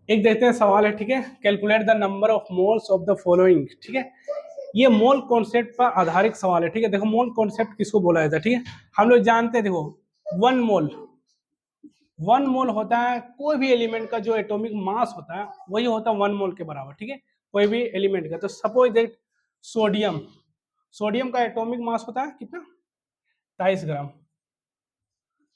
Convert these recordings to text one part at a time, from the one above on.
एक देखते हैं सवाल है, ठीक है। Calculate the number of moles of the following, ठीक है। ये मोल कॉन्सेप्ट पर आधारित सवाल है, ठीक है। देखो मोल कॉन्सेप्ट किसको बोला जाता है, ठीक है। हम लोग जानते हैं, देखो वन मोल, वन मोल होता है कोई भी एलिमेंट का जो एटॉमिक मास होता है वही होता है वन मोल के बराबर, ठीक है। कोई भी एलिमेंट का, तो सपोज दैट सोडियम, सोडियम का एटॉमिक मास होता है कितना, 23 ग्राम,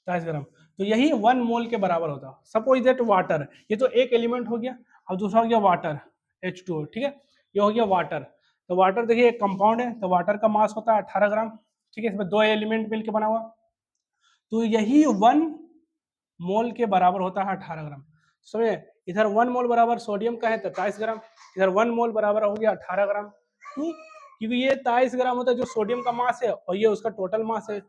23 ग्राम। तो यही वन मोल के बराबर होता है। सपोज दैट वाटर, ये तो एक एलिमेंट हो गया, अब दूसरा हो गया वाटर, H2O, ठीक है। ये हो गया वाटर। तो वाटर देखिए एक कंपाउंड है, तो वाटर का मास होता है 18 ग्राम, ठीक है। इसमें दो एलिमेंट मिलकर बना हुआ, तो यही वन मोल के बराबर होता है 18 ग्राम। समझे, इधर वन मोल बराबर सोडियम का है 23 ग्राम, इधर वन मोल बराबर हो गया 18 ग्राम। क्यों? क्योंकि ये 23 ग्राम होता है जो सोडियम का मास है, और ये उसका टोटल मास है।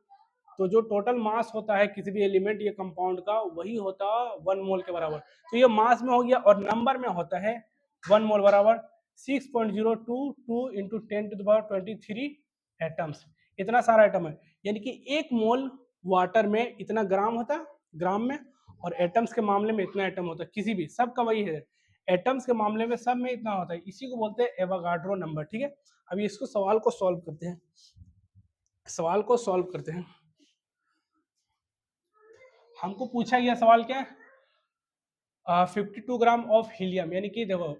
तो जो टोटल मास होता है किसी भी एलिमेंट या कंपाउंड का, वही होता है वन मोल के बराबर। तो ये मास में हो गया, और नंबर में होता है वन मोल बराबर 6.022 इंटू 10⁻23 एटम्स। इतना सारा एटम है, यानी कि एक मोल वाटर में इतना ग्राम होता है, ग्राम में, और एटम्स के मामले में इतना एटम होता है, किसी भी, सबका वही है। एटम्स के मामले में सब में इतना होता है, इसी को बोलते हैं एवोगाड्रो नंबर, ठीक है। अभी इसको सवाल को सॉल्व करते हैं, सवाल को सॉल्व करते हैं। हमको पूछा गया सवाल क्या है, 52 ग्राम ऑफ हीलियम, यानी कि देखो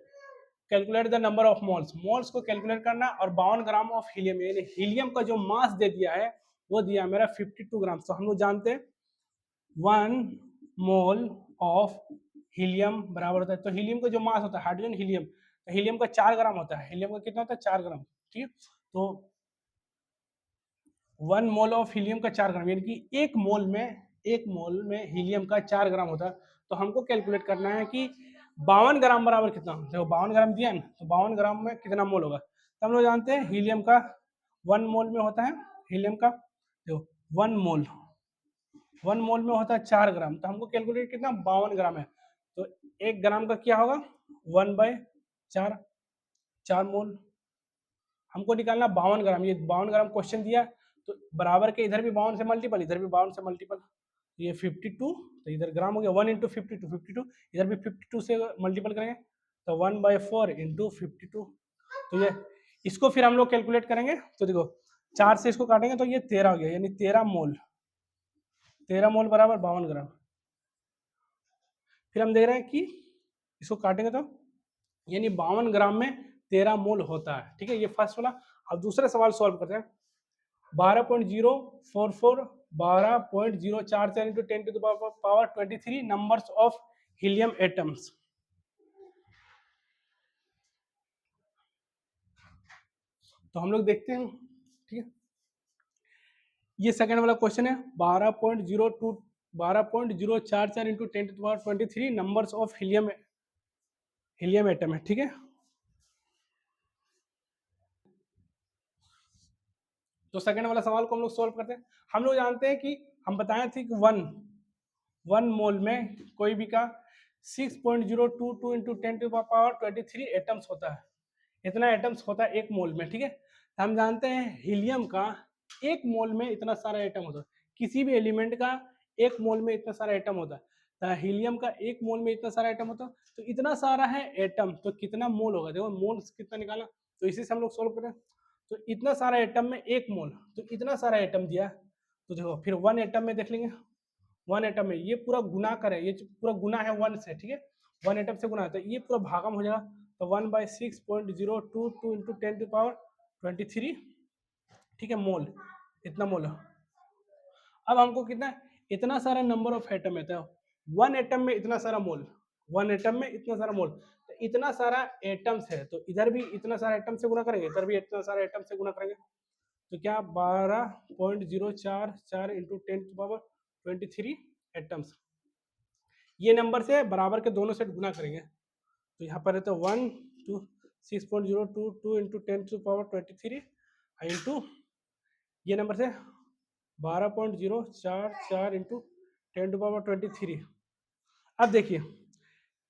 calculate the number of moles, moles को कैलकुलेट करना, और 52 ग्राम ऑफ हीलियम, यानी हीलियम का जो मास दे दिया है वो दिया मेरा 52 ग्राम। तो हम लोग जानते हैं 1 मोल ऑफ हीलियम बराबर होता है, तो हीलियम का जो मास होता है, हाइड्रोजन हीलियम, तो हीलियम का 4 ग्राम होता है, हीलियम का कितना होता है 4 ग्राम, ठीक है। तो 1 मोल ऑफ हीलियम का 4 ग्राम, यानी कि एक मोल में हीलियम का 4 ग्राम होता है। तो हमको कैलकुलेट करना है कि 52 ग्राम बराबर कितना, देखो 52 ग्राम दिया ना, तो 52 ग्राम में कितना मोल होगा। तो हम लोग जानते हैं हीलियम का 1 मोल में होता है, हीलियम का देखो 1 मोल, 1 मोल में होता है 4 ग्राम, तो हमको कैलकुलेट कितना 52 ग्राम है। तो 1 ग्राम का क्या होगा 1/4, 4 मोल। हमको निकालना 52 ग्राम, ये 52 ग्राम क्वेश्चन दिया, तो बराबर के इधर भी 52 से मल्टीपल, इधर भी 52 से मल्टीपल, ये 52, तो इधर ग्राम हो गया 1 इंटू 52, 52, इधर भी 52 से मल्टीपल करेंगे, तो 1/4 इंटू 52। तो ये इसको फिर हम लोग कैलकुलेट करेंगे, तो देखो 4 से इसको काटेंगे तो ये 13 हो गया, यानी 13 मोल, 13 मोल बराबर 52 ग्राम। फिर हम देख रहे हैं कि इसको काटेंगे तो यानी 52 ग्राम में 13 मोल होता है, ठीक है। ये फर्स्ट वाला। अब दूसरा सवाल सॉल्व करते हैं। 12.044, 12.044 into 10⁻23 numbers of helium atoms. तो हम लोग देखते हैं, ठीक है। ये सेकंड वाला क्वेश्चन है, 12.044 into 10⁻23 numbers of helium atom है, ठीक है। तो सेकंड वाला सवाल को हम लोग सॉल्व करते हैं। हम लोग जानते हैं कि हम बताए थे कि वन मोल में कोई भी का 6.022 इंटू 10⁻23 एटम्स होता है, इतना एटम्स होता है एक मोल में, ठीक है। तो हम जानते हैं हीलियम का एक मोल में इतना सारा एटम होता है, किसी भी एलिमेंट का एक मोल में इतना सारा एटम होता है, तो हीलियम का एक मोल में इतना सारा एटम होता है। तो इतना सारा है एटम, तो कितना मोल होगा, देखो मोल कितना निकाला, तो इसी से हम लोग सोल्व करें। तो इतना सारा एटम में एक मोल, तो इतना सारा एटम दिया, तो देखो फिर वन एटम में देख लेंगे, वन एटम में ये पूरा गुना करे, ये पूरा गुना है वन से, ठीक है। वन एटम से गुना है, तो ये पूरा भागम हो जाएगा, तो 1/6.022 इंटू 10⁻23, ठीक है, मोल, इतना मोल है। अब हमको कितना, इतना सारा नंबर ऑफ एटम है, तो वन एटम में इतना सारा मोल, वन एटम में इतना सारा मोल, तो इतना सारा एटम्स है, तो इधर भी इतना सारा एटम से गुना करेंगे, इधर भी इतना सारा एटम से गुना करेंगे, तो क्या 12.044 इंटू 10⁻23 एटम्स। ये नंबर से बराबर के दोनों सेट गुना करेंगे, तो यहाँ पर है तो 1 2 6.022 इंटू 10⁻23 इंटू ये नंबर से 12.044 इंटू 10⁻23। अब देखिए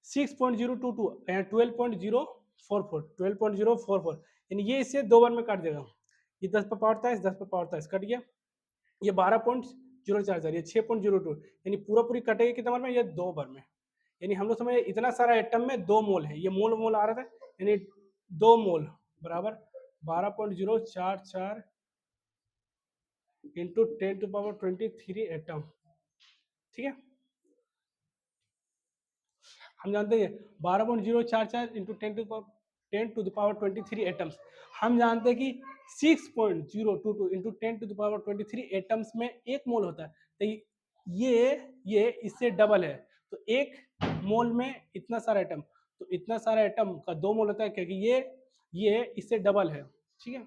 6.022 यहाँ 12.044, यानी ये इससे दो बार में काट देगा, ये 10 पर पावर 23, 10 पर पावर 23 कट गया, ये 12.044, ये 6.02, यानी पूरा पूरी कटेगी कितना बार में, ये दो बार में, यानी हम लोग समझ इतना सारा एटम में 2 मोल है, ये मोल मोल आ रहा था, यानी 2 मोल बराबर 12.044 इंटू 10⁻23 एटम। ठीक है, हम जानते हैं 12.044 इंटू 10⁻23 एटम्स। हम जानते हैं कि 6.022 इंटू 10⁻23 एटम्स में 1 मोल होता है, तो ये इससे डबल है। तो 1 मोल में इतना सारा एटम, तो इतना सारा एटम का 2 मोल होता है, क्योंकि ये इससे डबल है। ठीक है,